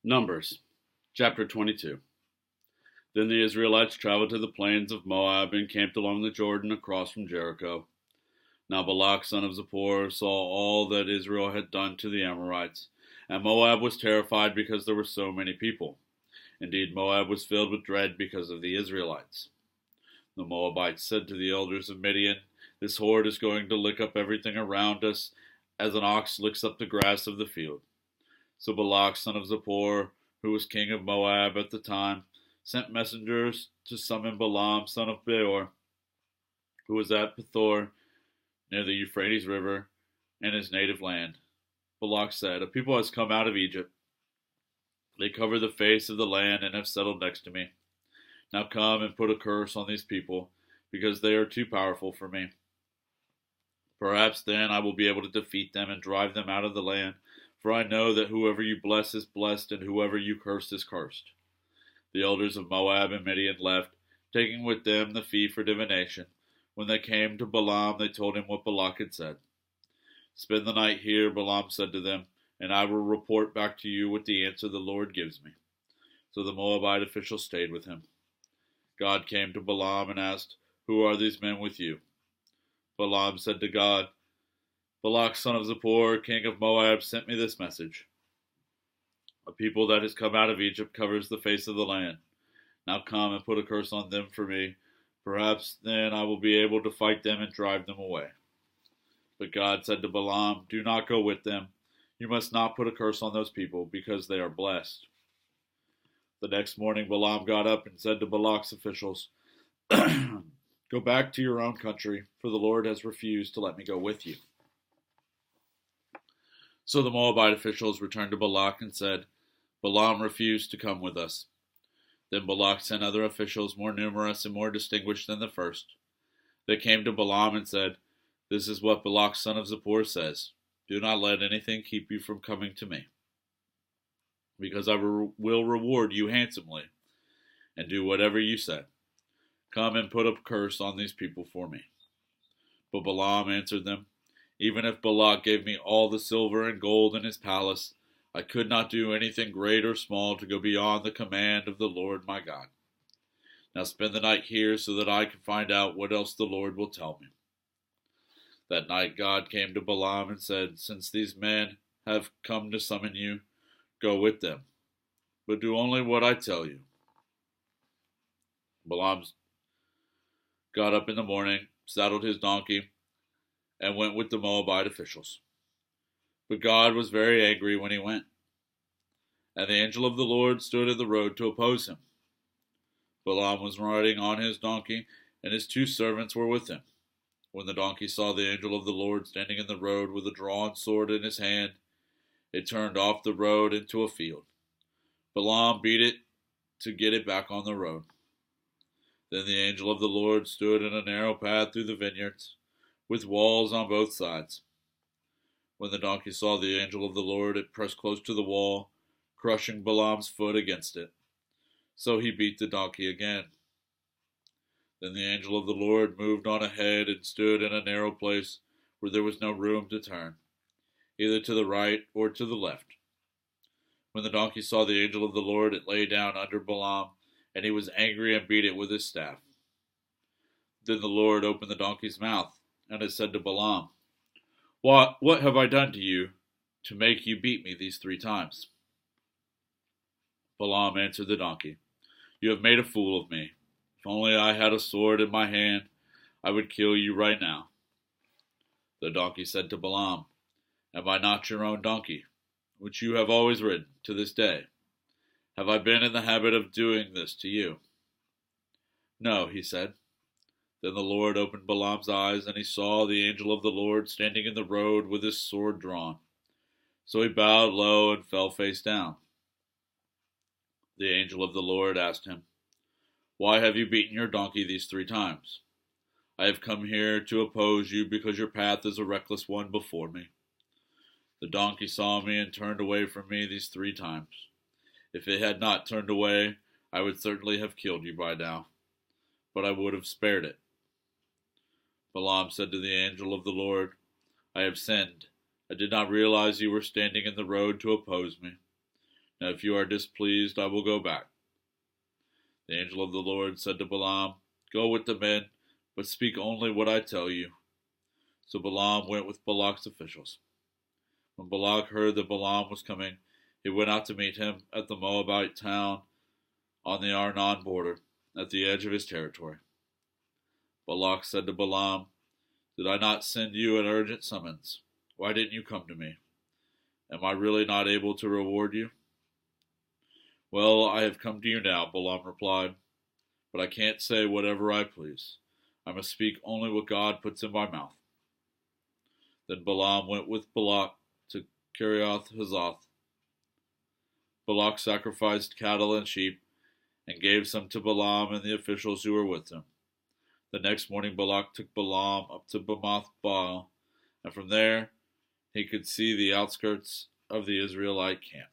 Numbers chapter 22. Then the Israelites traveled to the plains of Moab and camped along the Jordan across from Jericho. Now Balak son of Zippor saw all that Israel had done to the Amorites, and Moab was terrified because there were so many people. Indeed, Moab was filled with dread because of the Israelites. The Moabites said to the elders of Midian, "This horde is going to lick up everything around us as an ox licks up the grass of the field." So Balak son of Zippor, who was king of Moab at the time, sent messengers to summon Balaam son of Beor, who was at Pethor near the Euphrates River and his native land. Balak said, "A people has come out of Egypt. They cover the face of the land and have settled next to me. Now come and put a curse on these people, because they are too powerful for me. Perhaps then I will be able to defeat them and drive them out of the land, for I know that whoever you bless is blessed, and whoever you curse is cursed." The elders of Moab and Midian left, taking with them the fee for divination. When they came to Balaam, they told him what Balak had said. "Spend the night here," Balaam said to them, "and I will report back to you with the answer the Lord gives me." So the Moabite officials stayed with him. God came to Balaam and asked, "Who are these men with you?" Balaam said to God, "Balak son of Zippor, king of Moab, sent me this message. A people that has come out of Egypt covers the face of the land. Now come and put a curse on them for me. Perhaps then I will be able to fight them and drive them away." But God said to Balaam, "Do not go with them. You must not put a curse on those people, because they are blessed." The next morning Balaam got up and said to Balak's officials, "Go back to your own country, for the Lord has refused to let me go with you." So the Moabite officials returned to Balak and said, "Balaam refused to come with us." Then Balak sent other officials more numerous and more distinguished than the first. They came to Balaam and said, "This is what Balak son of Zippor says. Do not let anything keep you from coming to me, because I will reward you handsomely, and do whatever you say. Come and put a curse on these people for me." But Balaam answered them, "Even if Balak gave me all the silver and gold in his palace, I could not do anything great or small to go beyond the command of the Lord my God. Now spend the night here so that I can find out what else the Lord will tell me." That night God came to Balaam and said, "Since these men have come to summon you, go with them, but do only what I tell you." Balaam got up in the morning, saddled his donkey, and went with the Moabite officials. But God was very angry when he went, and the angel of the Lord stood in the road to oppose him. Balaam was riding on his donkey, and his 2 servants were with him. When the donkey saw the angel of the Lord standing in the road with a drawn sword in his hand, it turned off the road into a field. Balaam beat it to get it back on the road. Then the angel of the Lord stood in a narrow path through the vineyards, with walls on both sides. When the donkey saw the angel of the Lord, it pressed close to the wall, crushing Balaam's foot against it. So he beat the donkey again. Then the angel of the Lord moved on ahead and stood in a narrow place where there was no room to turn, either to the right or to the left. When the donkey saw the angel of the Lord, it lay down under Balaam, and he was angry and beat it with his staff. Then the Lord opened the donkey's mouth, and it said to Balaam, What have I done to you to make you beat me these 3 times? Balaam answered the donkey, "You have made a fool of me. If only I had a sword in my hand, I would kill you right now." The donkey said to Balaam, "Am I not your own donkey, which you have always ridden, to this day? Have I been in the habit of doing this to you?" "No," he said. Then the Lord opened Balaam's eyes, and he saw the angel of the Lord standing in the road with his sword drawn. So he bowed low and fell face down. The angel of the Lord asked him, "Why have you beaten your donkey these 3 times? I have come here to oppose you because your path is a reckless one before me. The donkey saw me and turned away from me these 3 times. If it had not turned away, I would certainly have killed you by now, but I would have spared it." Balaam said to the angel of the Lord, "I have sinned. I did not realize you were standing in the road to oppose me. Now if you are displeased, I will go back. The angel of the Lord said to Balaam, Go with the men, but speak only what I tell you. So Balaam went with Balak's officials. When Balak heard that Balaam was coming, he went out to meet him at the Moabite town on the Arnon border, at the edge of his territory. Balak said to Balaam, Did I not send you an urgent summons? Why didn't you come to me? Am I really not able to reward you? Well, I have come to you now, Balaam replied, but I can't say whatever I please. I must speak only what God puts in my mouth. Then Balaam went with Balak to Kerioth-Huzoth. Balak sacrificed cattle and sheep and gave some to Balaam and the officials who were with him. The next morning Balak took Balaam up to Bamoth Baal, and from there he could see the outskirts of the Israelite camp.